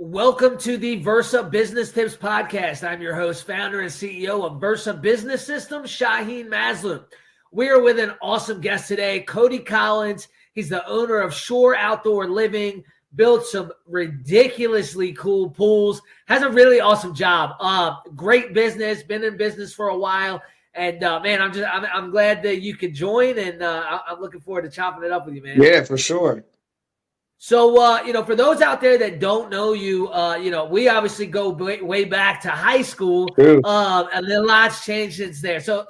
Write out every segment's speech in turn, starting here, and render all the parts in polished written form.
Welcome to the Versa Business Tips Podcast. I'm your host, founder, and CEO of Versa Business Systems, Shaheen Masloum. We are with an awesome guest today, Cody Collins. He's the owner of Shore Outdoor Living, built some ridiculously cool pools, has a really awesome job. Great business, been in business for a while. And man, I'm glad that you could join, and I'm looking forward to chopping it up with you, man. Yeah, for sure. So, for those out there that don't know you, we obviously go way back to high school, and then lots changed since there. So,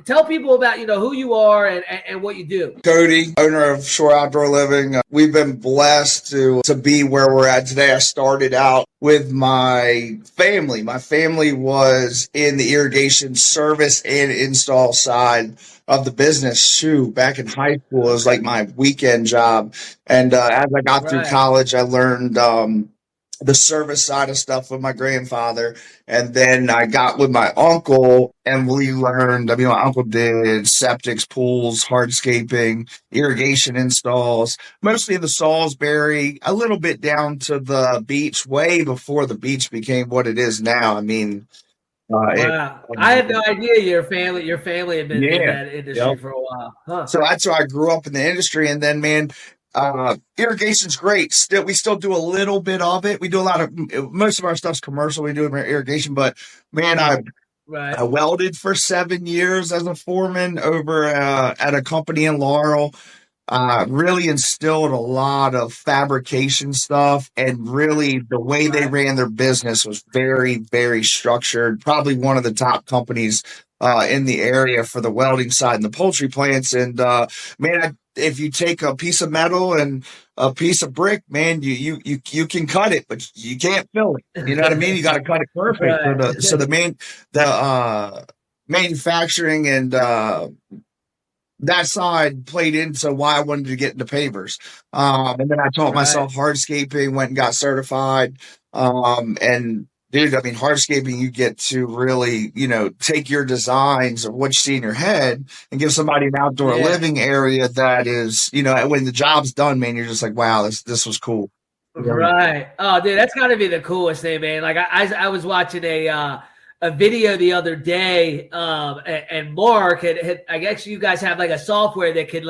tell people about, who you are and what you do. Cody, owner of Shore Outdoor Living. We've been blessed to be where we're at today. I started out with my family. My family was in the irrigation service and install side of the business. Back in high school, it was like my weekend job. And as I got through college, I learned the service side of stuff with my grandfather. And then I got with my uncle, and we learned, my uncle did septics, pools, hardscaping, irrigation installs, mostly in the Salisbury, a little bit down to the beach, way before the beach became what it is now. Wow. I had no idea your family had been in that industry for a while. Huh. So that's why I grew up in the industry. And then, man, irrigation's great. We still do a little bit of it. We do most of our stuff's commercial. We do irrigation, but man, I welded for 7 years as a foreman over at a company in Laurel. Really instilled a lot of fabrication stuff, and really the way they ran their business was very, very structured. Probably one of the top companies in the area for the welding side and the poultry plants. And man, if you take a piece of metal and a piece of brick, man, you can cut it, but you can't fill it. You know what I mean? You got to cut it perfect. So the manufacturing and that side played into why I wanted to get into pavers. And then I taught myself hardscaping, went and got certified. And dude, hardscaping, you get to really, take your designs of what you see in your head and give somebody an outdoor living area that is, when the job's done, man, you're just like, wow, this was cool. Right. Oh, dude, that's got to be the coolest thing, man. Like I was watching a video the other day, and Mark had I guess you guys have like a software that can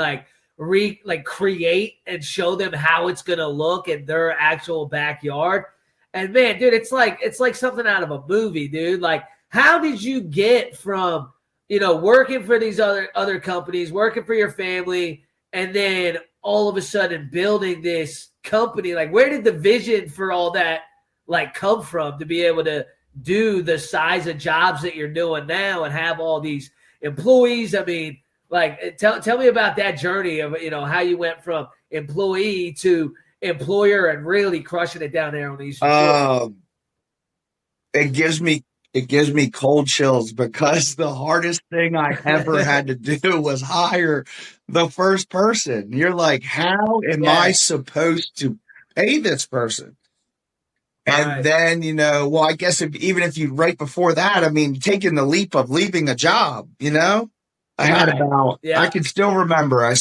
create and show them how it's gonna look in their actual backyard. And man, dude, it's like something out of a movie, dude. Like, how did you get from working for these other companies, working for your family, and then all of a sudden building this company? Like, where did the vision for all that come from to be able to do the size of jobs that you're doing now and have all these employees? I mean, tell me about that journey of, how you went from employee to employer and really crushing it down there on these. It gives me cold chills, because the hardest thing I ever had to do was hire the first person. You're like, how am I supposed to pay this person? And then, I guess even if you right before that, taking the leap of leaving a job, I had I can still remember, I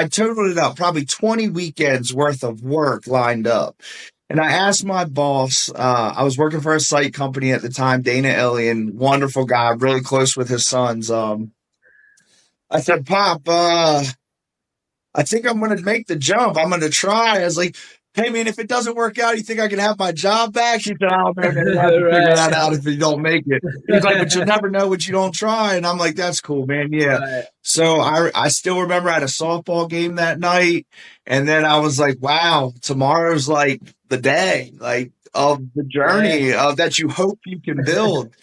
totaled it up, probably 20 weekends worth of work lined up. And I asked my boss, I was working for a site company at the time, Dana Illian, wonderful guy, really close with his sons. I said, Pop, I think I'm going to make the jump. I'm going to try. I was like, hey, man, if it doesn't work out, you think I can have my job back? He said, oh, man, I have to figure that out if you don't make it. He's like, but you'll never know what you don't try. And I'm like, that's cool, man. Yeah. Right. So I still remember I had a softball game that night. And then I was like, wow, tomorrow's like the day, of the journey that you hope you can build.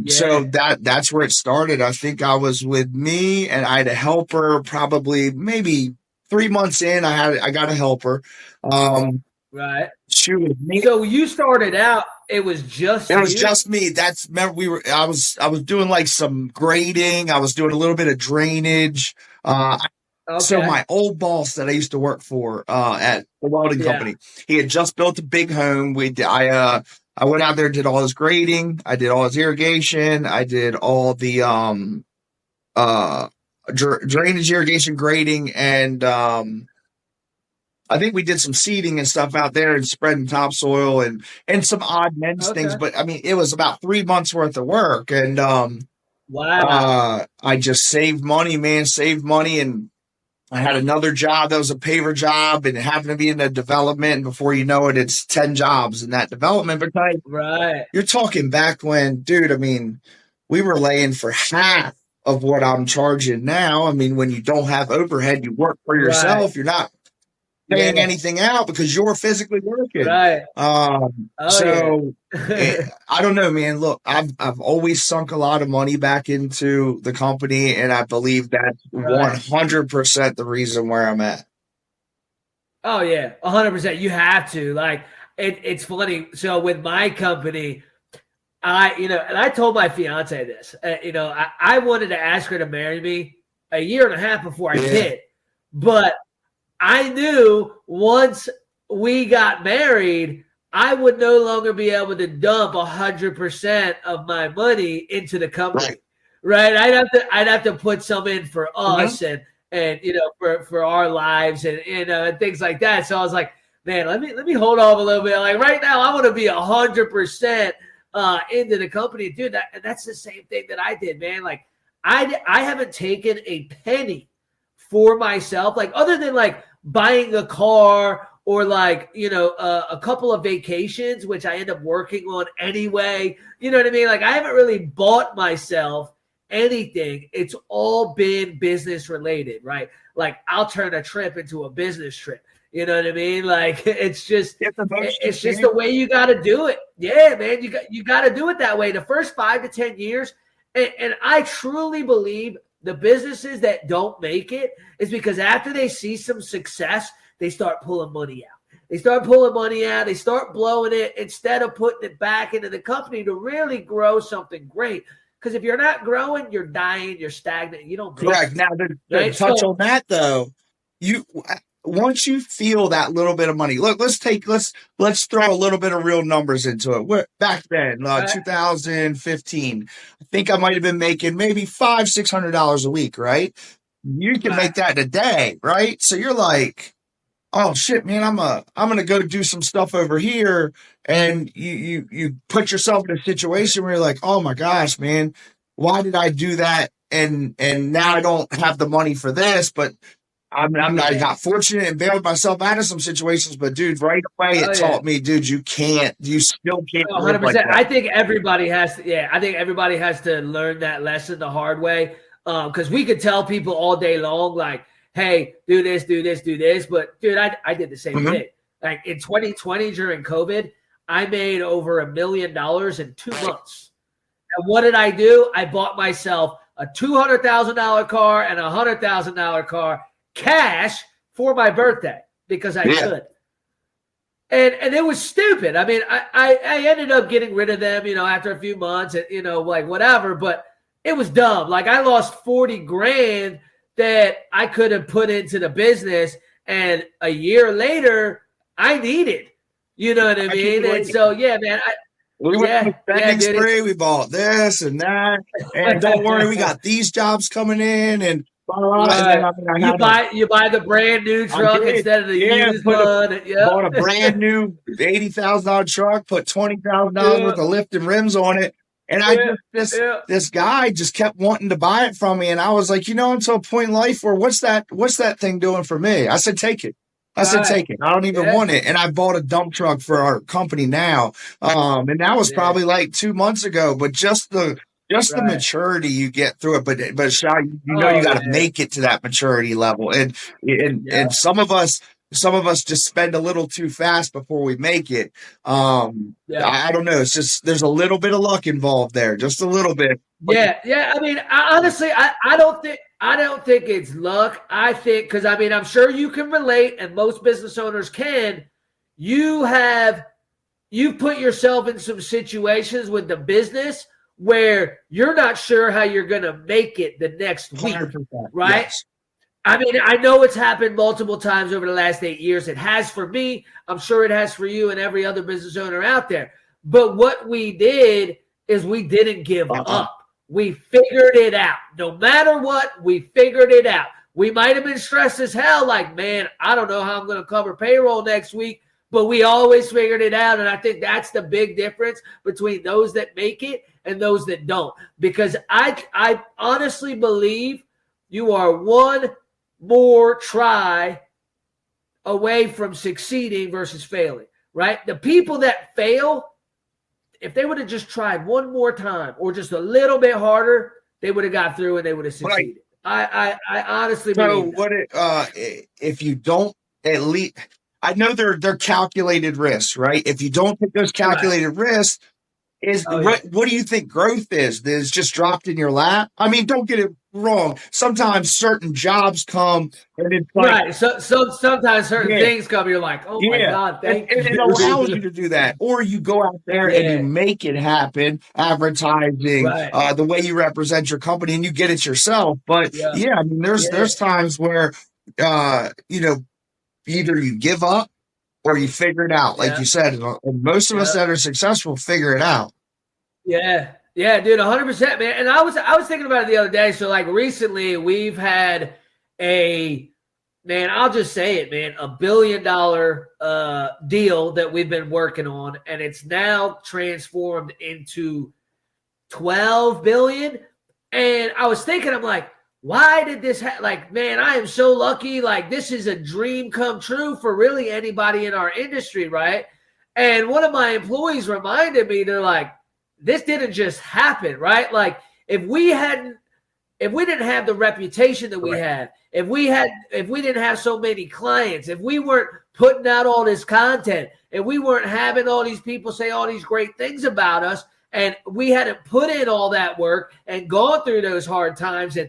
So that's where it started. I think I was with me, and I had a helper, probably maybe 3 months in. I got a helper. Right. She was me. So you started out, it was just me. I was doing some grading. I was doing a little bit of drainage. So my old boss that I used to work for at the welding company, he had just built a big home. I went out there, did all his grading. I did all his irrigation. I did all the drainage, irrigation, grading, and I think we did some seeding and stuff out there and spreading topsoil and some odd men's things. But I mean, it was about 3 months worth of work. And Wow. I just saved money, man, saved money. And I had another job that was a paver job and it happened to be in the development. And before you know it, it's 10 jobs in that development. But Right. you're talking back when, dude, I mean, we were laying for half of what I'm charging now. I mean, when you don't have overhead, you work for yourself. Right. You're not paying anything out because you're physically working. Right. So I don't know, man. Look, I've always sunk a lot of money back into the company, and I believe that's 100% the reason where I'm at. Oh yeah, 100%. You have to. Like it's funny. So with my company, and I told my fiance this. I wanted to ask her to marry me a year and a half before I did, but I knew once we got married, I would no longer be able to dump 100% of my money into the company. Right? I'd have to put some in for us and for our lives and and things like that. So I was like, man, let me hold off a little bit. Like right now, I want to be 100% into the company, dude. That's the same thing that I did, man. Like I haven't taken a penny for myself, like other than like buying a car or like, a couple of vacations, which I end up working on anyway. You know what I mean? Like I haven't really bought myself anything. It's all been business related, right? Like I'll turn a trip into a business trip. You know what I mean? Like it's just the way you got to do it. Yeah, man, you got to do it that way. The first 5 to 10 years, and I truly believe the businesses that don't make it is because after they see some success, they start pulling money out. They start pulling money out. They start blowing it instead of putting it back into the company to really grow something great. Because if you're not growing, you're dying, you're stagnant. You don't. Correct. Now, to touch on that though, once you feel that little bit of money, look, let's throw a little bit of real numbers into it. Back then, 2015, I think I might have been making maybe $500-600 a week, right? You can make that in a day, right? So you're like, oh shit, man, I'm gonna go do some stuff over here, and you put yourself in a situation where you're like, oh my gosh, man, why did I do that? And now I don't have the money for this, but I got fortunate and bailed myself out of some situations, but dude, right away it taught me, dude, you still can't. 100%. Like I think everybody has to. I think everybody has to learn that lesson the hard way. Because we could tell people all day long, like, hey, do this, do this, do this. But dude, I did the same thing. Like in 2020 during COVID, I made over $1 million in 2 months. And what did I do? I bought myself a $200,000 car and a $100,000 car cash for my birthday because I could. And it was stupid. I mean, I ended up getting rid of them, after a few months and, like whatever, but it was dumb. Like I lost 40 grand that I could have put into the business. And a year later I needed, you know what I mean? And so, yeah, man, we went on a spending spree. We bought this and that. And don't worry, we got these jobs coming in and you buy the brand new truck instead of the used one. Bought a brand new $80,000 truck, put $20,000 worth of lift and rims on it, and this guy just kept wanting to buy it from me, and I was like, until a point in life where what's that thing doing for me? I said, take it. Take it. I don't even want it. And I bought a dump truck for our company now, and that was probably like 2 months ago, but just the maturity you get through it, but Shy, you got to make it to that maturity level, and some of us just spend a little too fast before we make it. I don't know. It's just there's a little bit of luck involved there, just a little bit. I mean, honestly, I don't think it's luck. I think because I'm sure you can relate, and most business owners can. You've put yourself in some situations with the business where you're not sure how you're going to make it the next week, right? Yes. I mean, I know it's happened multiple times over the last 8 years. It has for me. I'm sure it has for you and every other business owner out there. But what we did is we didn't give up. We figured it out. No matter what, we figured it out. We might have been stressed as hell, like, man, I don't know how I'm going to cover payroll next week, but we always figured it out. And I think that's the big difference between those that make it and those that don't. Because I honestly believe you are one more try away from succeeding versus failing, right? The people that fail, if they would have just tried one more time or just a little bit harder, they would have got through and they would have succeeded. Right. I honestly believe that. So if you don't at least, I know they're calculated risks, right? If you don't take those calculated risks, what do you think growth is? That is just dropped in your lap? I mean, don't get it wrong. Sometimes certain jobs come and it's like, right. So sometimes certain things come, you're like, oh my God, thank you. And it allows you to do that. Or you go out there and you make it happen, advertising, the way you represent your company, and you get it yourself. But I mean, there's times where either you give up or you figure it out, like you said. And most of us that are successful figure it out. Yeah, dude, 100%, man. And I was thinking about it the other day. So, like, recently we've had I'll just say it, man, $1 billion deal that we've been working on, and it's now transformed into 12 billion. And I was thinking, I'm like, why did this like, man, I am so lucky. Like, this is a dream come true for really anybody in our industry, right? And one of my employees reminded me, they're like, this didn't just happen, right? Like, if we didn't have the reputation that we had, if we didn't have so many clients, if we weren't putting out all this content, if we weren't having all these people say all these great things about us, and we hadn't put in all that work and gone through those hard times and,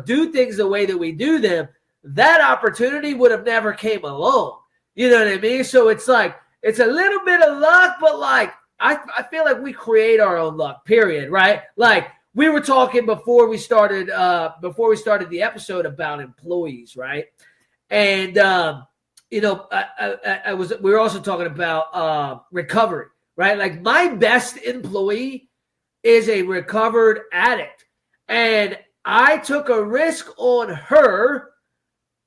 do things the way that we do them, that opportunity would have never came along. You know what I mean? So it's like, it's a little bit of luck, but like, I feel like we create our own luck, period, right? Like, we were talking before we started the episode about employees, right? And we were also talking about recovery, right? Like, my best employee is a recovered addict, and I took a risk on her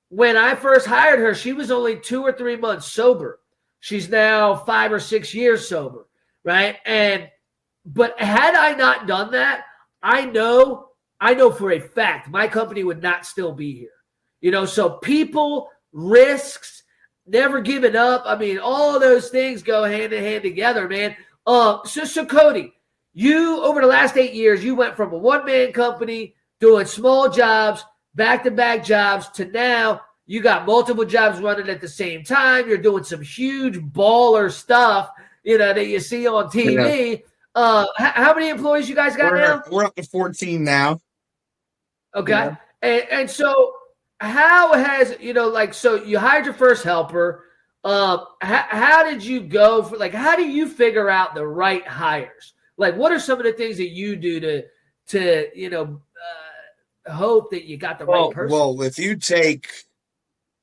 when I first hired her. She was only 2 or 3 months sober. She's now 5 or 6 years sober, right? But had I not done that, I know for a fact my company would not still be here. So people, risks, never giving up. I mean, all those things go hand in hand together, man. So Cody, you, over the last 8 years, you went from a one-man company doing small jobs, back-to-back jobs, to now you got multiple jobs running at the same time. You're doing some huge baller stuff, that you see on TV. Yeah. How many employees you guys got now? We're up to 14 now. Okay. Yeah. And so how has, so you hired your first helper. How did you go how do you figure out the right hires? Like, what are some of the things that you do to hope that you got the right person? Well, if you take,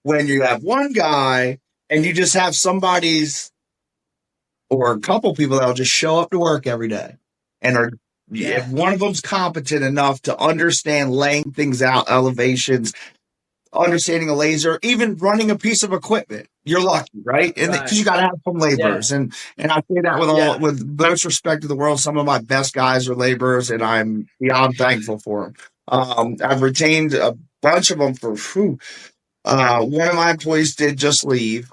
when you have one guy and you just have somebody's or a couple people that'll just show up to work every day and if one of them's competent enough to understand laying things out, elevations, understanding a laser, even running a piece of equipment, you're lucky, right? And because you got to have some laborers, and I say that with most respect to the world. Some of my best guys are laborers, and I'm beyond thankful for them. I've retained a bunch of them for one of my employees did just leave.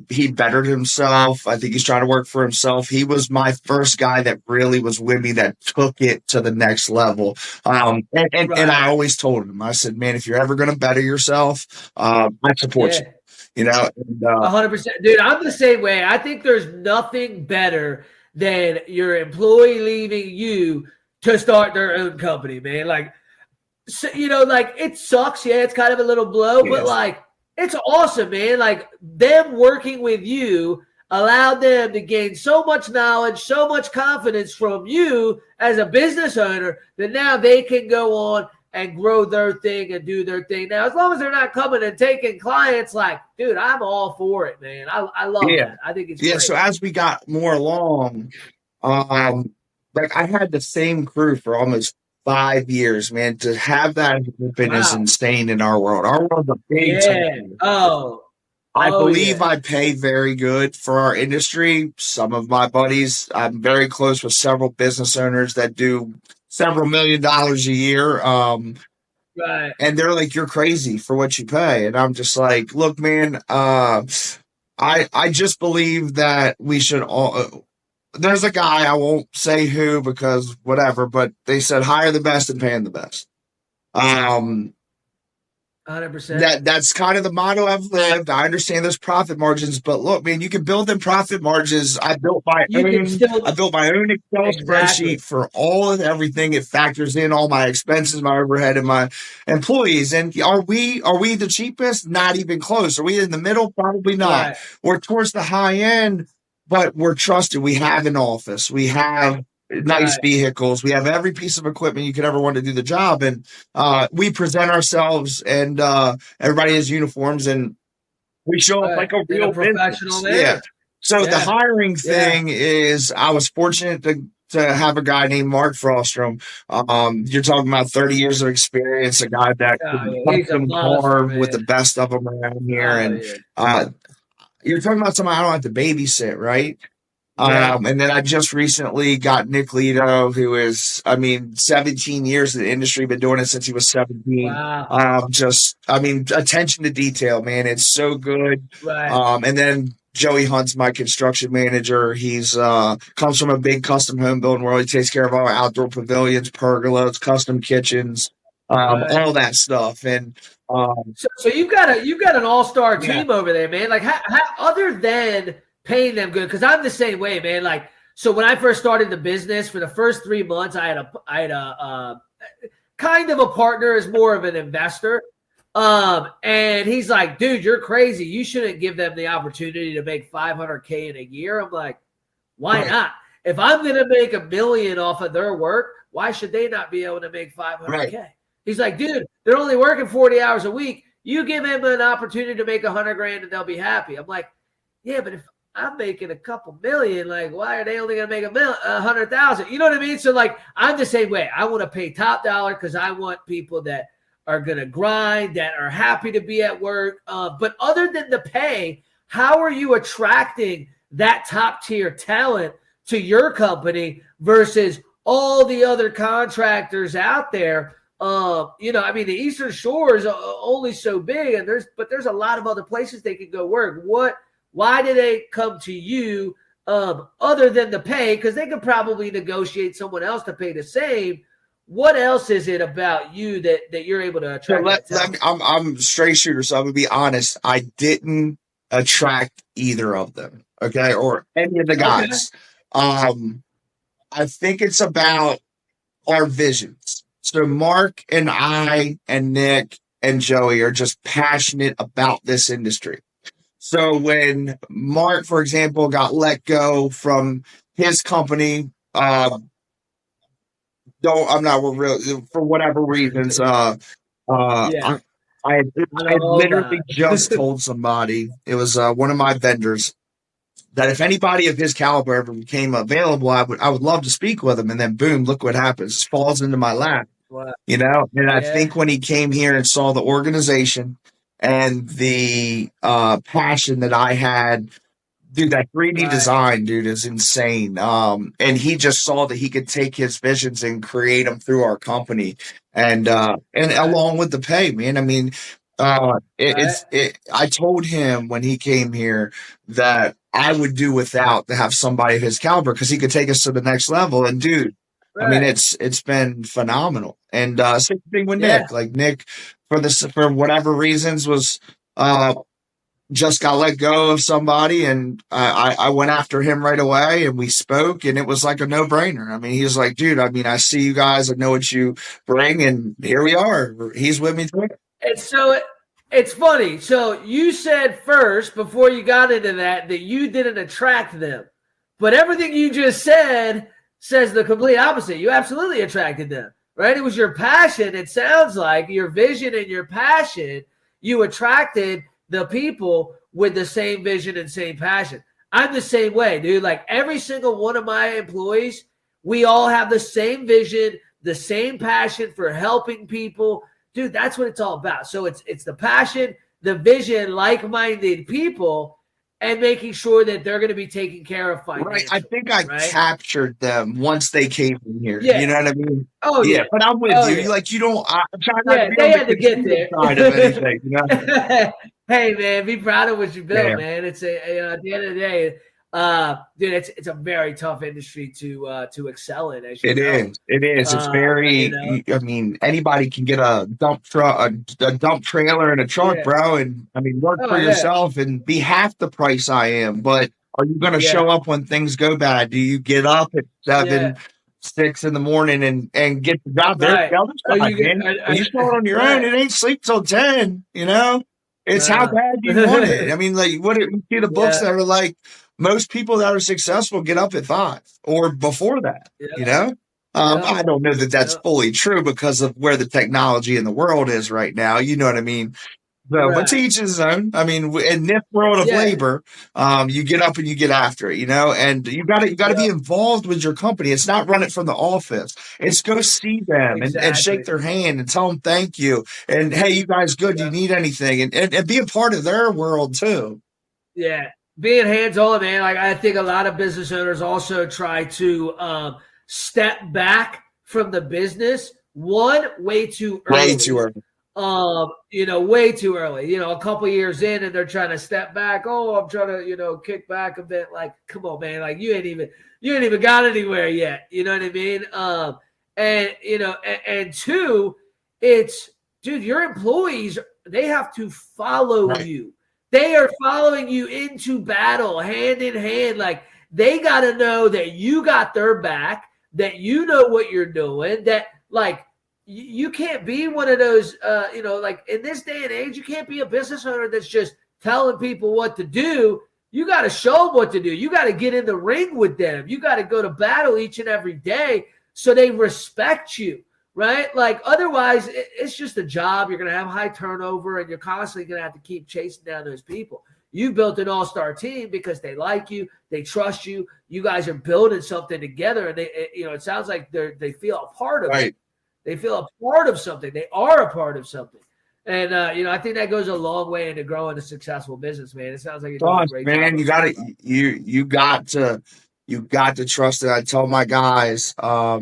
He bettered himself. I think he's trying to work for himself. He was my first guy that really was with me, that took it to the next level. And I always told him, I said, man, if you're ever going to better yourself, I support you. 100%. Dude, I'm the same way. I think there's nothing better than your employee leaving you to start their own company, man. Like, so, it sucks. Yeah, it's kind of a little blow, but it's awesome, man. Like, them working with you allowed them to gain so much knowledge, so much confidence from you as a business owner that now they can go on and grow their thing and do their thing. Now, as long as they're not coming and taking clients, dude, I'm all for it, man. I love that. I think it's great. So as we got more along, I had the same crew for almost 5 years, man. To have that happen is Wow. insane in our world. Our world's a big Yeah. time. Oh. I Oh believe yeah. I pay very good for our industry. Some of my buddies, I'm very close with several business owners that do several $1 million a year. Right. And they're like, "You're crazy for what you pay," and I'm just like, "Look, man, I just believe that we should all." There's a guy, I won't say who because whatever, but they said hire the best and pay him the best. Um, 100%. that's kind of the motto I've lived. I understand there's profit margins, but look, man, you can build them profit margins. You can still I built my own Excel exactly. spreadsheet for all of everything. It factors in all my expenses, my overhead, and my employees. And are we the cheapest? Not even close. Are we in the middle? Probably not. Right. We're towards the high end, but we're trusted. We have an office. We have nice Right. vehicles. We have every piece of equipment you could ever want to do the job. And we present ourselves and everybody has uniforms and we show up Right. like a In a real professional business. Yeah. manner. So the Yeah. hiring Yeah. thing is I was fortunate to have a guy named Mark Frostrom. You're talking about 30 years of experience, a guy that Oh can yeah. He's a custom monster, carve with the man. best of them around here. Oh And yeah. you're talking about somebody I don't have to babysit, right? Yeah. And then I just recently got Nick Lito, who is, I mean, 17 years in the industry, been doing it since he was 17. Wow. Attention to detail, man. It's so good. Right. And then Joey Hunt's my construction manager. He's comes from a big custom home building world. He takes care of our outdoor pavilions, pergolas, custom kitchens, Right. all that stuff. And So you've got an all-star yeah, team over there, man. Like how other than paying them good, because I'm the same way, man. Like so when I first started the business, for the first 3 months, I had a kind of a partner as more of an investor. And he's like, dude, you're crazy. You shouldn't give them the opportunity to make $500K in a year. I'm like, why right, not? If I'm going to make $1 million off of their work, why should they not be able to make $500K? right. He's like, dude, they're only working 40 hours a week. You give them an opportunity to make $100,000 and they'll be happy. I'm like, yeah, but if I'm making a couple million, like, why are they only going to make 100,000? You know what I mean? So like, I'm the same way. I want to pay top dollar because I want people that are going to grind, that are happy to be at work. But other than the pay, how are you attracting that top tier talent to your company versus all the other contractors out there? I mean, the Eastern Shore is only so big, and there's a lot of other places they can go work. Why do they come to you other than the pay? Because they could probably negotiate someone else to pay the same. What else is it about you that you're able to attract? I'm a straight shooter, so I'm gonna be honest. I didn't attract either of them, okay, or any of the Okay. guys. I think it's about our visions. So Mark and I and Nick and Joey are just passionate about this industry. So when Mark, for example, got let go from his company, I'm not real for whatever reasons. Yeah. I had literally just told somebody, it was one of my vendors, that if anybody of his caliber ever became available, I would love to speak with him. And then boom, look what happens. Falls into my lap. Wow. And I think when he came here and saw the organization and the passion that I had, dude, that 3D design, dude, is insane. And he just saw that he could take his visions and create them through our company, and along with the pay, man. I mean, I told him when he came here that I would do without to have somebody of his caliber because he could take us to the next level. And dude, I mean, it's been phenomenal. And same thing with Nick. Like Nick, for whatever reasons, was just got let go of somebody, and I went after him right away, and we spoke, and it was like a no-brainer. I mean, he was like, dude, I mean, I see you guys, I know what you bring, and here we are. He's with me too. And so it's funny. So you said first, before you got into that you didn't attract them. But everything you just said says the complete opposite. You absolutely attracted them, right? It was your passion. It sounds like your vision and your passion. You attracted the people with the same vision and same passion. I'm the same way, dude. Like every single one of my employees, we all have the same vision, the same passion for helping people. Dude, that's what it's all about. So it's the passion, the vision, like-minded people, and making sure that they're going to be taken care of financially. Right. I think I captured them once they came in here. Yeah. You know what I mean? Oh, yeah. But I'm with you. Yeah. Like, you don't, I'm trying not to be they on had the to get there. side of anything, you know? Hey, man, be proud of what you built, man. It's at the end of the day, dude, it's a very tough industry to excel in. As you know. It is. It's very. I mean, anybody can get a dump truck, a dump trailer, and a truck, bro. And I mean, work for yourself and be half the price I am. But are you going to show up when things go bad? Do you get up at 7, 6 in the morning and get the job there? Are you still on your own? It ain't sleep till 10. You know, it's how bad you want it. I mean, like, you see the books that are like, most people that are successful get up at 5 or before that, you know? I don't know that that's fully true because of where the technology in the world is right now. You know what I mean? So, but to each his own. I mean, in this world of labor, you get up and you get after it, you know, and you got to be involved with your company. It's not run it from the office. It's go see them and shake their hand and tell them thank you. And, hey, you guys good? Do you need anything? And be a part of their world too. Yeah. Being hands-on, man, like I think a lot of business owners also try to step back from the business way too early. Way too early. Way too early. A couple years in, and they're trying to step back. Oh, I'm trying to, kick back a bit. Like, come on, man. Like you ain't even got anywhere yet. You know what I mean? And two, it's, dude, your employees, they have to follow you. They are following you into battle, hand in hand. Like, they got to know that you got their back, that you know what you're doing, that, like, you can't be one of those, like, in this day and age, you can't be a business owner that's just telling people what to do. You got to show them what to do. You got to get in the ring with them. You got to go to battle each and every day so they respect you. Right? Like, otherwise, it's just a job. You're going to have high turnover, and you're constantly going to have to keep chasing down those people. You built an all-star team because they like you. They trust you. You guys are building something together, and it sounds like they feel a part of it. They feel a part of something. They are a part of something. And, I think that goes a long way into growing a successful business, man. It sounds like you're doing a great job. You got to trust it. I tell my guys, my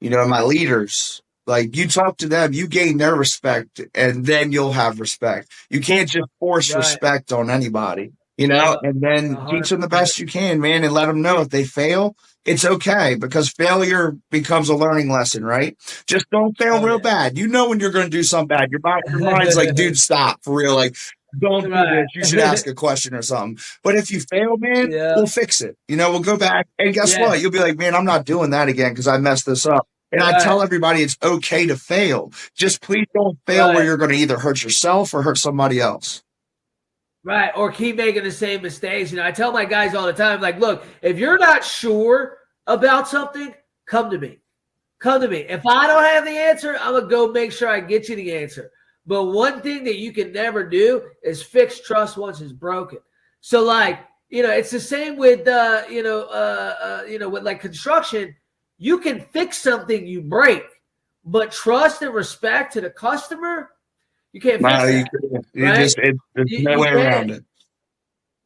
leaders, like, you talk to them, you gain their respect, and then you'll have respect. You can't just force respect on anybody, and then teach them the best you can, man, and let them know if they fail, it's okay, because failure becomes a learning lesson, right? Just don't fail real bad. You know when you're going to do something bad. Your mind's like, dude, stop, for real. Like, don't do this. You should ask a question or something. But if you fail, man, we'll fix it. We'll go back, and guess what? You'll be like, man, I'm not doing that again because I messed this up. And I tell everybody it's okay to fail. Just please don't fail where you're going to either hurt yourself or hurt somebody else. Right. Or keep making the same mistakes. I tell my guys all the time, like, look, if you're not sure about something, come to me. Come to me. If I don't have the answer, I'm going to go make sure I get you the answer. But one thing that you can never do is fix trust once it's broken. So, like, it's the same with, with like construction. You can fix something you break, but trust and respect to the customer, you can't fix that. There's no way around it.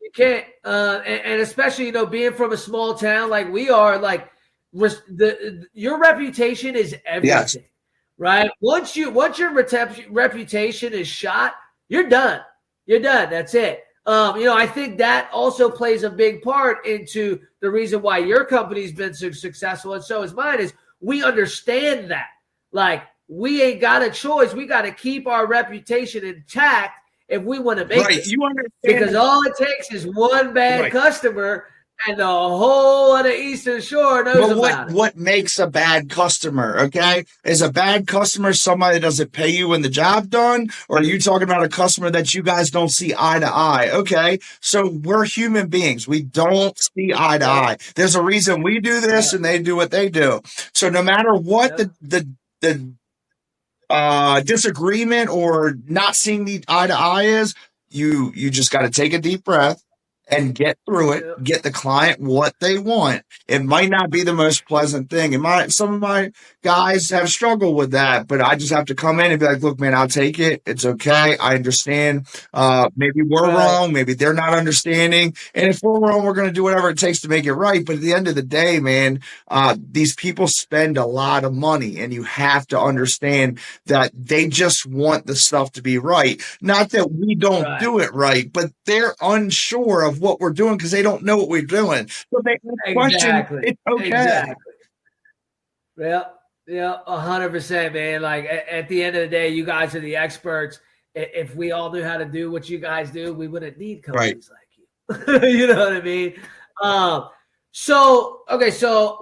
You can't. And especially, being from a small town like we are, like, your reputation is everything, right? Once your reputation is shot, you're done. You're done. That's it. I think that also plays a big part into the reason why your company's been so successful, and so is mine, is we understand that. Like, we ain't got a choice. We got to keep our reputation intact if we want to make it. You understand. Because all it takes is one bad customer, and the whole of the Eastern Shore knows about it. What makes a bad customer, okay? Is a bad customer somebody that doesn't pay you when the job done? Or are you talking about a customer that you guys don't see eye to eye? Okay, so we're human beings. We don't see eye to eye. There's a reason we do this and they do what they do. So no matter what the disagreement or not seeing the eye to eye is, you just got to take a deep breath and get through it, get the client what they want. It might not be the most pleasant thing. And some of my guys have struggled with that, but I just have to come in and be like, look, man, I'll take it. It's okay. I understand. Maybe we're wrong. Maybe they're not understanding. And if we're wrong, we're going to do whatever it takes to make it right. But at the end of the day, man, these people spend a lot of money, and you have to understand that they just want the stuff to be right. Not that we don't do it right, but they're unsure of what we're doing because they don't know what we're doing. So they question, it's okay. Exactly. Yeah, 100%, man. Like at the end of the day, you guys are the experts. If we all knew how to do what you guys do, we wouldn't need companies like you. You know what I mean? So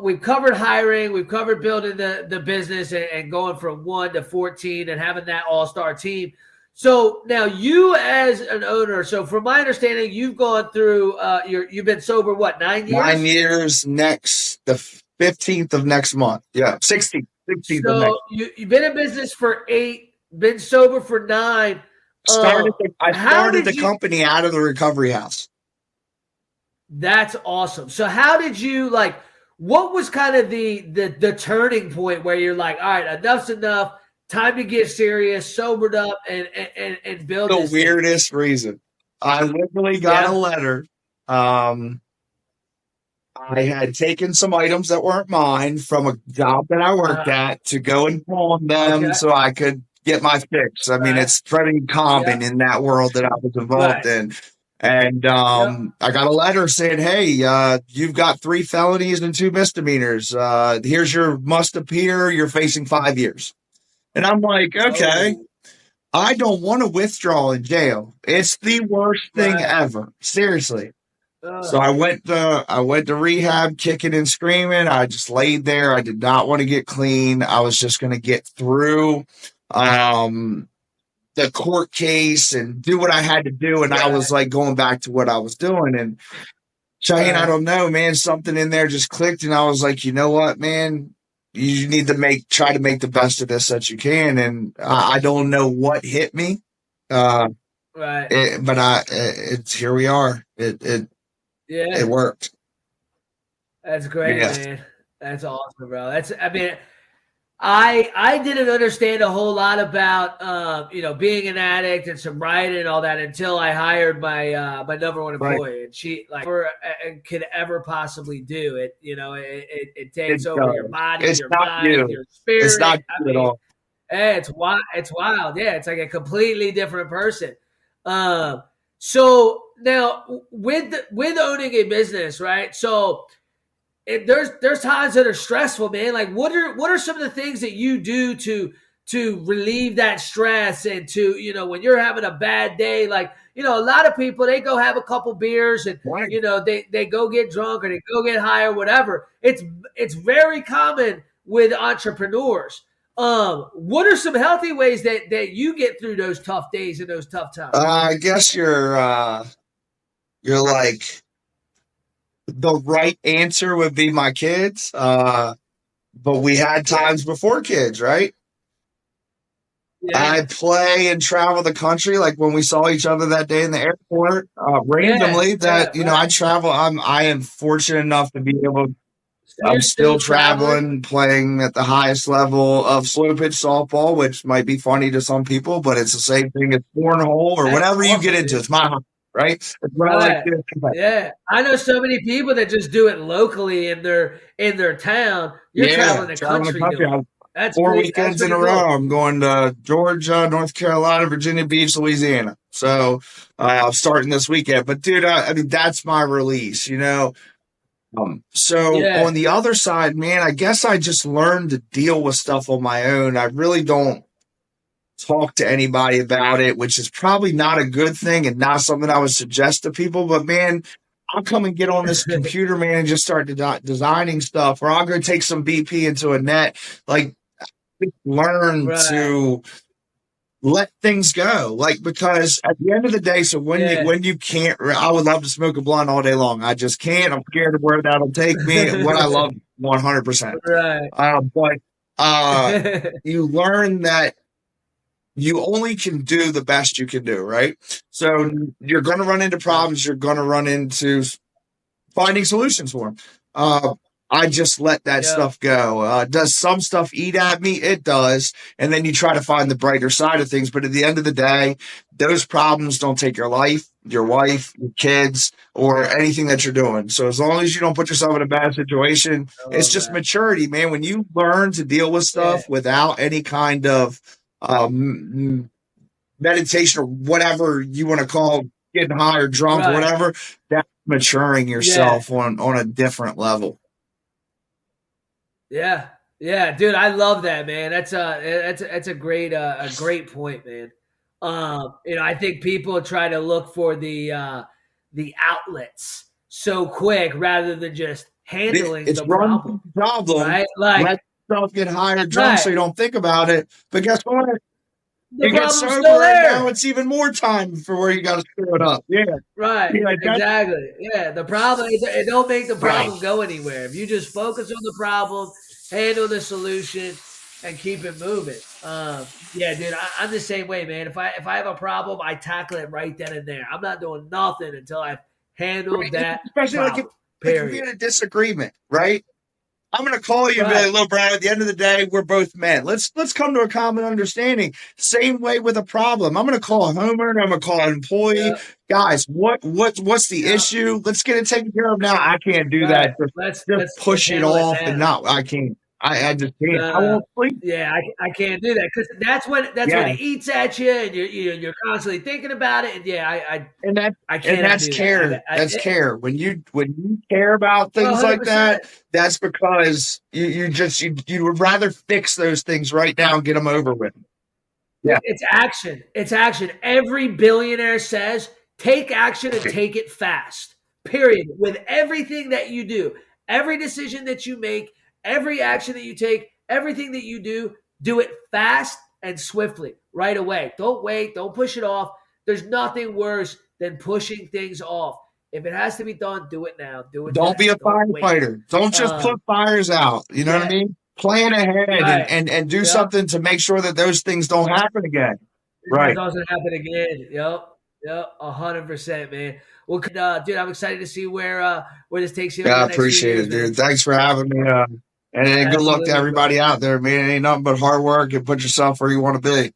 we've covered hiring, we've covered building the business and going from 1 to 14 and having that all-star team. So now you as an owner, so from my understanding, you've gone through, you've been sober, what, 9 years? 9 years the 15th of next month. Yeah, 16th of next month. So you've been in business for 8, been sober for 9. I started the company out of the recovery house. That's awesome. So how did you, like, what was kind of the turning point where you're like, all right, enough's enough, time to get serious, sobered up, and build the weirdest reason. I literally got a letter. I had taken some items that weren't mine from a job that I worked at to go and pawn them so I could get my fix. I mean, it's pretty common in that world that I was involved in. And I got a letter saying, hey, you've got 3 felonies and 2 misdemeanors. Here's your must appear. You're facing 5 years. And I'm like, okay, I don't want to withdraw in jail. It's the worst thing ever. Seriously. So I went to rehab, kicking and screaming. I just laid there. I did not want to get clean. I was just going to get through the court case and do what I had to do. And I was like going back to what I was doing. And Cheyenne, I don't know, man, something in there just clicked. And I was like, you know what, man, you need to try to make the best of this that you can. And I don't know what hit me. But it's here we are. It worked. That's great, man. That's awesome, bro. I didn't understand a whole lot about being an addict and sobriety and all that until I hired my my number one employee, and she never could ever possibly do it. It takes over your body, your mind, your spirit. It's not you at all. It's wild. It's wild. Yeah, it's like a completely different person. So now with owning a business, right? So there's times that are stressful, man. Like what are some of the things that you do to relieve that stress and to, when you're having a bad day, like, a lot of people, they go have a couple beers and, they go get drunk or they go get high or whatever. It's very common with entrepreneurs. What are some healthy ways that you get through those tough days and those tough times? I guess you're like, the right answer would be my kids. But we had times before kids, right? Yeah. I play and travel the country. Like when we saw each other that day in the airport, randomly I travel. I am fortunate enough to be able. I'm still traveling, playing at the highest level of slow pitch softball, which might be funny to some people, but it's the same thing as cornhole or whatever you get into. It's my hobby. Right. Yeah. I know so many people that just do it locally in their town. You're traveling the country. That's 4 weekends in a row. I'm going to Georgia, North Carolina, Virginia Beach, Louisiana. So I'm starting this weekend. But dude, I mean, that's my release, on the other side, man, I guess I just learned to deal with stuff on my own. I really don't talk to anybody about it, which is probably not a good thing and not something I would suggest to people. But man, I'll come and get on this computer, man, and just start designing stuff, or I'll go take some BP into a net. Like, learn to let things go. Like, because at the end of the day, so when you can't, I would love to smoke a blunt all day long. I just can't. I'm scared of where that'll take me. What I love 100%. Right. But you learn that you only can do the best you can do, right? So you're going to run into problems. You're going to run into finding solutions for them. I just let that stuff go. Does some stuff eat at me? It does. And then you try to find the brighter side of things. But at the end of the day, those problems don't take your life, your wife, your kids, or anything that you're doing. So as long as you don't put yourself in a bad situation, it's just maturity, man. When you learn to deal with stuff without any kind of meditation or whatever you want to call getting high or drunk or whatever, that's maturing yourself on a different level. Yeah, dude, I love that, man. That's a great point, man. I think people try to look for the outlets so quick rather than just handling the problem. Right? Like, let yourself get high or drunk so you don't think about it. But guess what? The problem's still there. Now it's even more time for where you got to screw it up. Yeah. Right. Exactly. Yeah. The problem is it don't make the problem go anywhere. If you just focus on the problem, handle the solution, and keep it moving. Yeah, dude, I'm the same way, man. If I have a problem, I tackle it right then and there. I'm not doing nothing until I've handled that. Especially problem, like if you're in a disagreement, right? I'm going to call you and be like, look, Brad, at the end of the day, we're both men. Let's come to a common understanding. Same way with a problem. I'm going to call a homeowner. I'm going to call an employee. Guys, what's the issue? Let's get it taken care of now. I can't do that. Let's push it off and not. I can't. I just can't. I won't sleep. Yeah, I can't do that because that's when it eats at you and you're constantly thinking about it. And I can't. And that's care. That's care. When you care about things like that, that's because you would rather fix those things right now and get them over with. Yeah, it's action. It's action. Every billionaire says, take action and take it fast. Period. With everything that you do, every decision that you make. Every action that you take, everything that you do it fast and swiftly, right away. Don't wait. Don't push it off. There's nothing worse than pushing things off. If it has to be done, do it now. Do it. Don't be a firefighter. Don't just put fires out. You know what I mean? Plan ahead and do something to make sure that those things don't happen again. Right. It doesn't happen again. Yep. 100%, man. Well, dude, I'm excited to see where this takes you. Yeah, I appreciate it, dude. Thanks for having me. And good luck to everybody out there, man. It ain't nothing but hard work and put yourself where you want to be.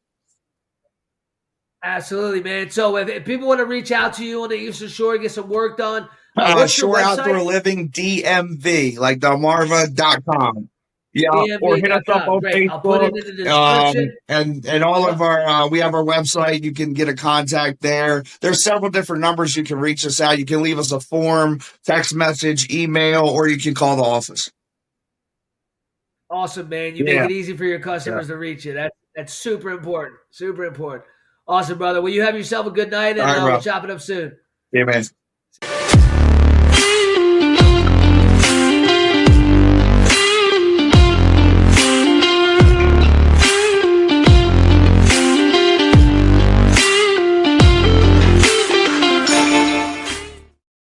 Absolutely, man. So if people want to reach out to you on the Eastern Shore, get some work done, Shore Outdoor Living DMV, like Delmarva.com. Yeah, DMV. Or hit us up on Facebook. I'll put it in the description. And all of our, we have our website. You can get a contact there. There's several different numbers you can reach us at. You can leave us a form, text message, email, or you can call the office. Awesome, man. You make it easy for your customers to reach you. That's super important. Super important. Awesome, brother. Well, you have yourself a good night, and we'll chop it up soon. Yeah, man.